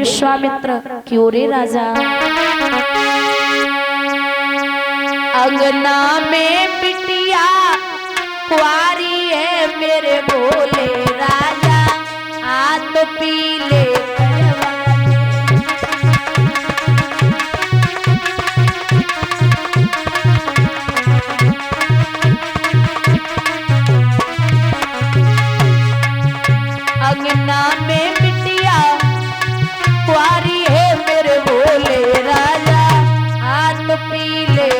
विश्वामित्र क्यों रे राजा, अगना में बिटिया कुआरी है मेरे भोले राजा, आ तो पी ले अगना में बिटिया कुआरी है मेरे भोले राजा, आ तो पी ले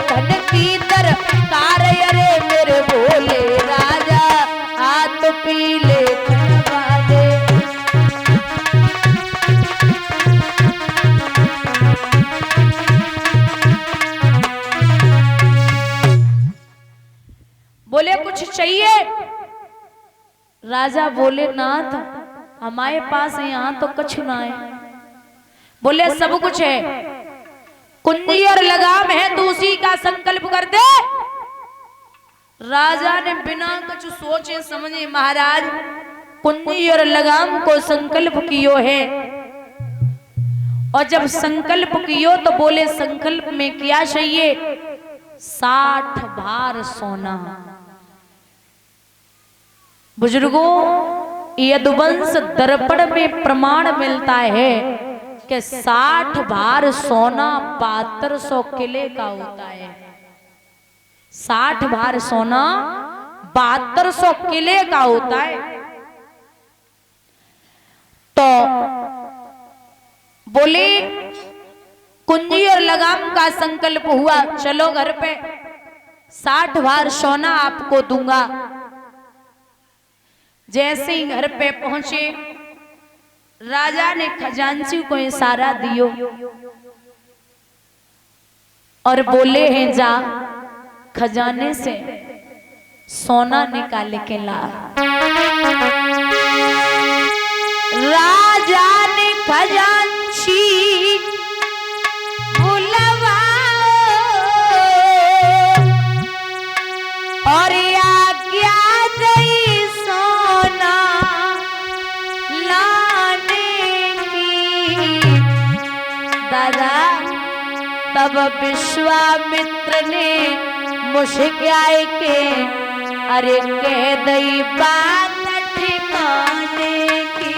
धन की दर कार्य रे मेरे भोले राजा, हाथ पी ले करवा दे। बोले कुछ चाहिए? राजा बोले नाथ हमारे पास यहाँ तो कुछ ना है। बोले सब कुछ है, कुंजी और लगाम है तो उसी का संकल्प कर दे। राजा ने बिना कुछ सोचे समझे महाराज कुंजी और लगाम को संकल्प कियो है, और जब संकल्प कियो तो बोले संकल्प में क्या चाहिए? 60 भार सोना। बुजुर्गों यदुवंश दर्पण में प्रमाण मिलता है कि 60 भार सोना 7200 किले का होता है। 60 भार सोना 7200 किले का होता है। तो बोले कुंजी और लगाम का संकल्प हुआ, चलो घर पे 60 भार सोना आपको दूंगा। जैसे ही घर पे पहुंचे राजा ने खजांची को इशारा दियो और बोले हैं जा खजाने से सोना निकाल के ला। राजा ने खजांची बुलवाओ और आज्ञा दई सोना दादा। तब विश्वामित्र ने मुस्कुराए के अरे कह दई बात ठिकाने की।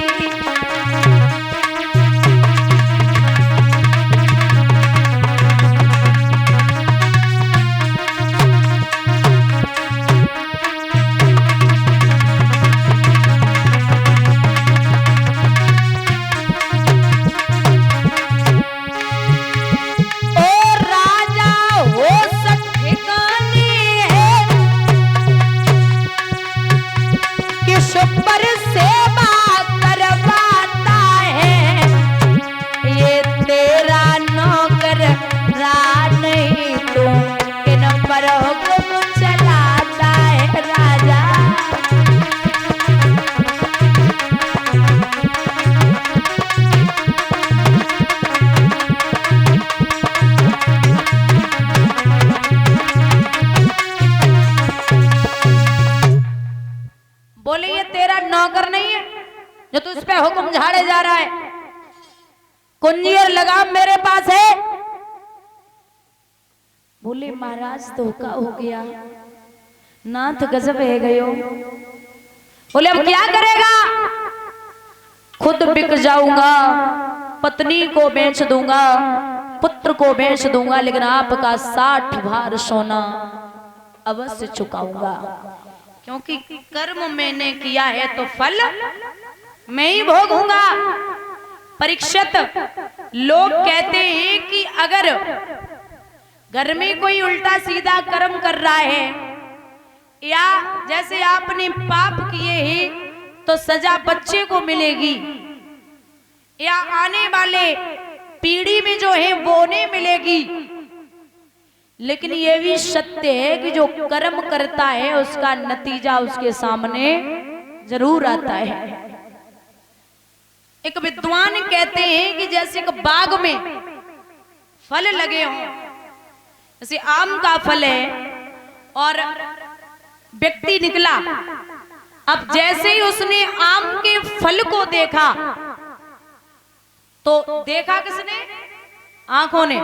बोले ये तेरा नौकर नहीं है जो तू इस पे हुक्म झाड़े जा रहा है? कुंजी और लगाम मेरे पास है। बोले महाराज धोखा हो गया, नाथ गजब है गयो। बोले अब क्या करेगा? खुद बिक जाऊंगा, पत्नी को बेच दूंगा, पुत्र को बेच दूंगा, लेकिन आपका 60 भार सोना अवश्य चुकाऊंगा, क्योंकि कर्म मैंने किया है तो फल मैं ही भोगूंगा। परीक्षित, लोग कहते हैं कि अगर घर में कोई उल्टा सीधा कर्म कर रहा है या जैसे आपने पाप किए हैं तो सजा बच्चे को मिलेगी या आने वाले पीढ़ी में जो है वो नहीं मिलेगी, लेकिन ये भी सत्य है कि जो कर्म करता है उसका नतीजा उसके सामने जरूर आता है। एक विद्वान कहते हैं कि जैसे एक बाग में फल लगे हों, जैसे आम का फल है और व्यक्ति निकला, अब जैसे ही उसने आम के फल को देखा तो देखा किसने? आंखों ने।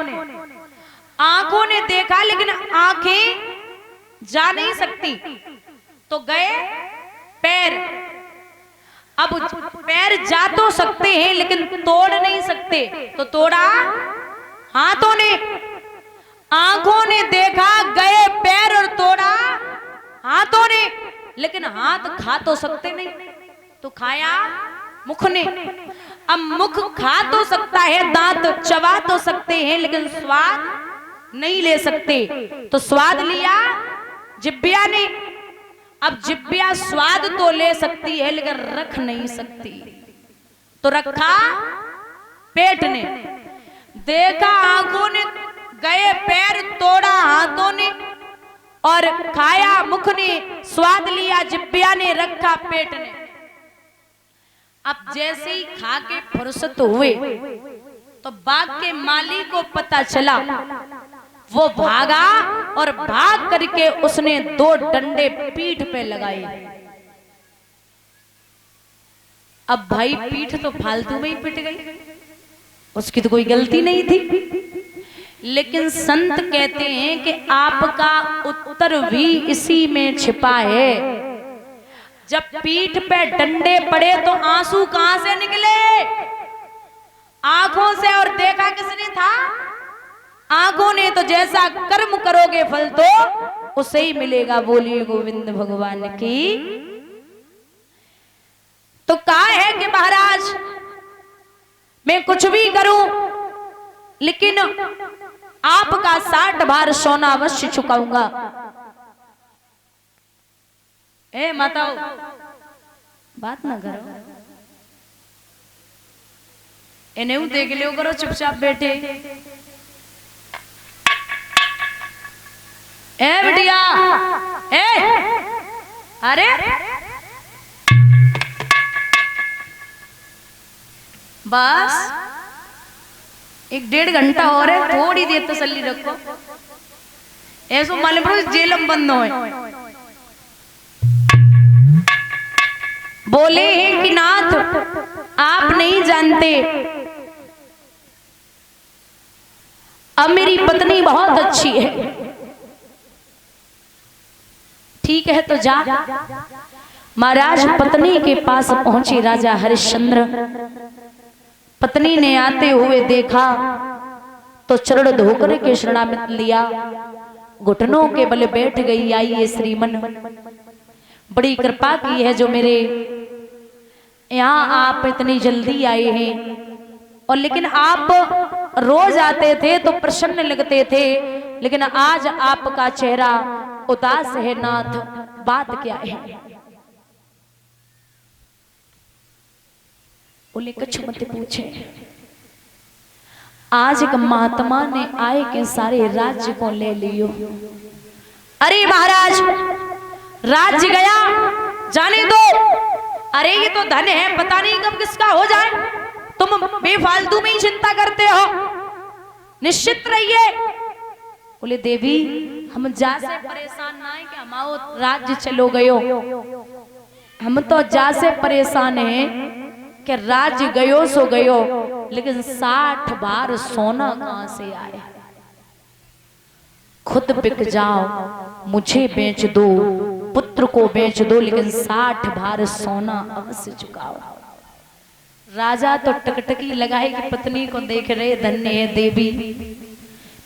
आंखों ने देखा लेकिन आंखें जा नहीं सकती, तो गए पैर। अब पैर जा तो सकते हैं लेकिन तोड़ नहीं सकते, तो तोड़ा हाथों ने। आंखों ने देखा, गए पैर और तोड़ा हाथों ने, लेकिन हाथ खा तो सकते नहीं, तो खाया मुख ने। अब मुख खा तो सकता है, दांत चबा तो सकते हैं, लेकिन स्वाद नहीं ले सकते, तो स्वाद लिया जिब्बिया ने। अब जिब्बिया स्वाद तो ले सकती है लेकिन रख नहीं सकती, तो रखा पेट ने। देखा आंखों ने, गए पैर, तोड़ा हाथों ने और खाया मुख ने, स्वाद लिया जिब्बिया ने, रखा पेट ने। अब जैसे ही खा के फुर्सत हुए तो बाग के माली को पता चला, वो भागा और भाग करके उसने 2 डंडे पीठ पे लगाए। अब भाई पीठ तो फालतू में ही पिट गई, उसकी तो कोई गलती नहीं थी। लेकिन संत कहते हैं कि आपका उत्तर भी इसी में छिपा है। जब पीठ पे डंडे पड़े तो आंसू कहां से निकले? आंखों से। और देखा किसने था? आंखों ने। तो जैसा कर्म करोगे फल तो उसे ही मिलेगा। बोलिए गोविंद भगवान की। तो कहा है कि महाराज मैं कुछ भी करूं लेकिन आपका 60 भार सोना अवश्य चुकाऊंगा। ए माताओ बात ना करो, इन्हें देख लियो करो, चुपचाप बैठे। ए बिटिया, ए अरे बस 1-1.5 घंटा और है, थोड़ी देर तसल्ली रखो। ऐसो मालूम जेलम बंद हो। बोले हैं कि नाथ आप नहीं जानते, अब मेरी पत्नी बहुत अच्छी है। ठीक है तो जा। महाराज पत्नी के पास पहुंचे राजा हरिश्चंद्र। पत्नी ने आते हुए देखा तो चरण धोकर के शरणागत लिया, घुटनों के बल बैठ गई। आइए श्रीमन, बड़ी कृपा की है जो मेरे यहाँ आप इतनी जल्दी आए हैं। और लेकिन आप रोज आते थे तो प्रसन्न लगते थे, लेकिन आज आपका चेहरा उदास है नाथ, बात क्या है? बोले कुछ मत पूछे। आज एक महात्मा ने आए के सारे राज्य को ले लियो। अरे महाराज राज्य गया जाने दो। अरे ये तो धन है, पता नहीं कब किसका हो जाए, तुम बेफालतू में ही चिंता करते हो, निश्चित रहिए। बोले देवी हम जा से परेशान ना है कि हमारो राज्य चलो गयो, हम तो जा से परेशान है कि राज्य गयो सो गयो, लेकिन 60 भार सोना कहां से आए? खुद बिक जाओ, मुझे बेच दो, पुत्र को बेच दो, लेकिन 60 भार सोना अवश्य चुकाओ। राजा तो टकटकी लगाए कि पत्नी को देख रहे, धन्य है देवी,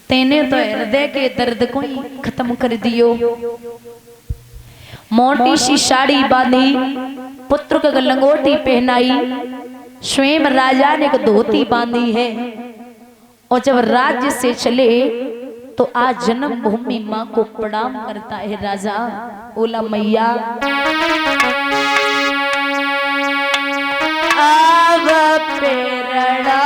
तेने तो हृदय के दर्द को ही खत्म कर दियो। मोटी सी साड़ी बांधी, पुत्र को लंगोटी पहनाई, स्वयं राजा ने एक धोती बांधी है। और जब राज्य से चले तो आज जन्मभूमि माँ को प्रणाम करता है राजा। बोला मैया अब प्रेरणा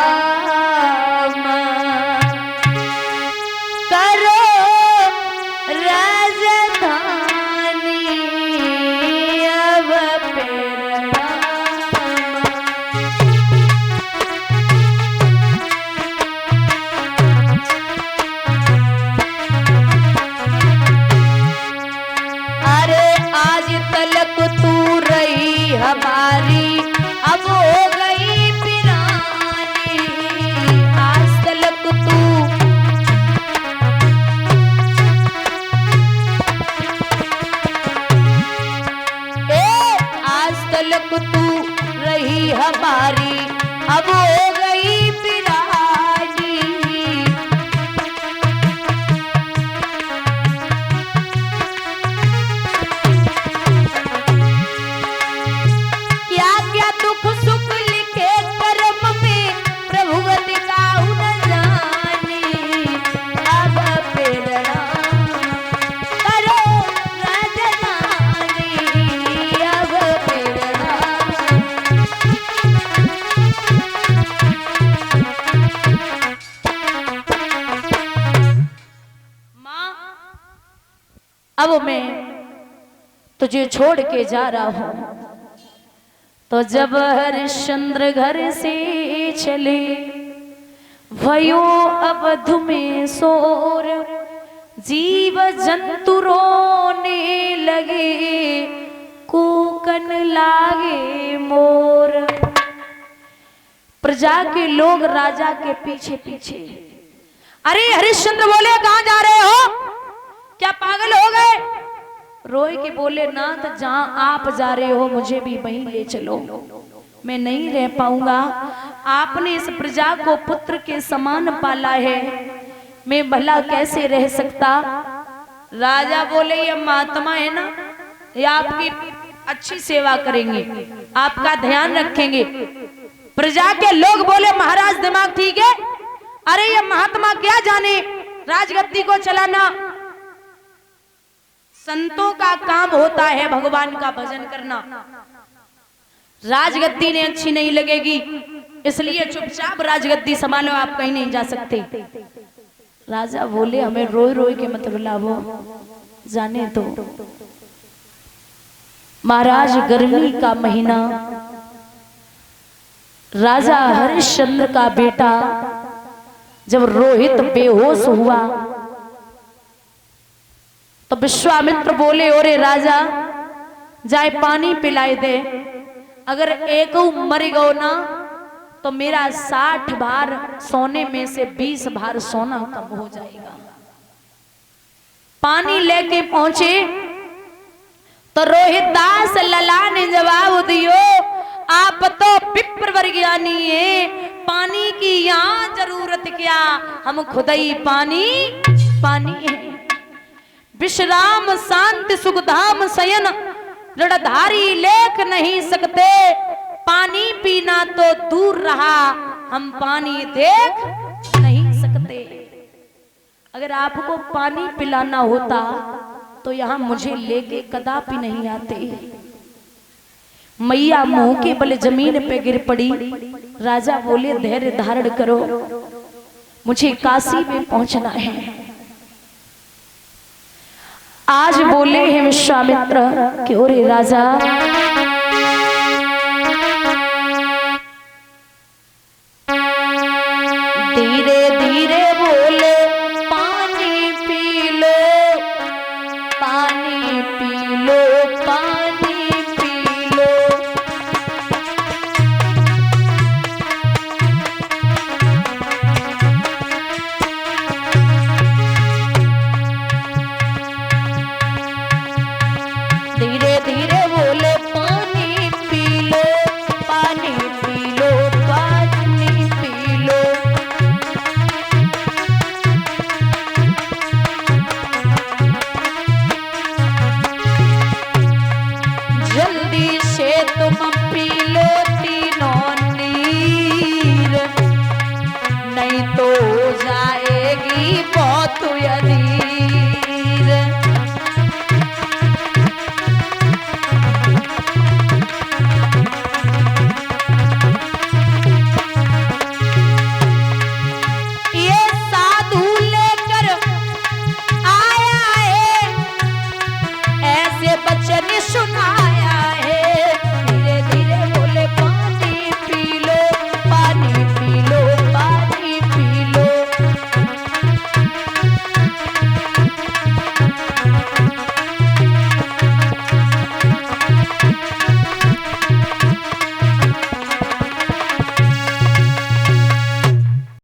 अब मैं तुझे छोड़ के जा रहा हूं। तो जब हरिश्चंद्र घर से चले, भयो अवध में शोर, जीव जंतु रोने लगे, कूकन लागे मोर। प्रजा के लोग राजा के पीछे पीछे। अरे हरिश्चंद्र बोले कहां जा रहे हो, क्या पागल हो गए? रोए के बोले नाथ जहां आप जा रहे हो मुझे भी वहीं ले चलो, मैं नहीं रह पाऊंगा। आपने इस प्रजा को पुत्र के समान पाला है, मैं भला कैसे रह सकता। राजा बोले ये महात्मा है ना, ये आपकी अच्छी सेवा करेंगे, आपका ध्यान रखेंगे। प्रजा के लोग बोले महाराज दिमाग ठीक है, अरे ये महात्मा क्या जाने राजगद्दी को चलाना। संतों का काम होता है भगवान का भजन करना, राजगद्दी ने अच्छी नहीं लगेगी, इसलिए चुपचाप राजगद्दी संभालो, आप कहीं नहीं जा सकते। राजा बोले हमें रोए रोए के मत बुलाओ, जाने दो। महाराज गर्मी का महीना, राजा हरिश्चंद्र का बेटा जब रोहित बेहोश हुआ तो विश्वामित्र बोले ओरे राजा जाए पानी पिलाए दे, अगर एक मर गो ना तो मेरा 60 भार सोने में से 20 भार सोना कम हो जाएगा। पानी लेके पहुंचे तो रोहित दास लला ने जवाब दियो, आप तो विप्र ज्ञानी है, पानी की यहाँ जरूरत क्या, हम खुद ही पानी पानी है। विश्राम शांति सुखधाम शयन रणधारी लेख नहीं सकते, पानी पीना तो दूर रहा, हम पानी देख नहीं सकते। अगर आपको पानी पिलाना होता तो यहां मुझे लेके कदापि नहीं आते। मैया मुंह के बल जमीन पे गिर पड़ी। राजा बोले धैर्य धारण करो, मुझे काशी में पहुंचना है। आज बोले हैं विश्वामित्र कि ओरे राजा धीरे धीरे बोले पानी पी लो, पानी पी लो, पानी पी लो। धीरे धीरे बोले पानी पी लो, पानी पी लो, पानी पी लो। जल्दी से तुम पी लो तीनों नीर, नहीं तो हो जाएगी बहुत अधीर।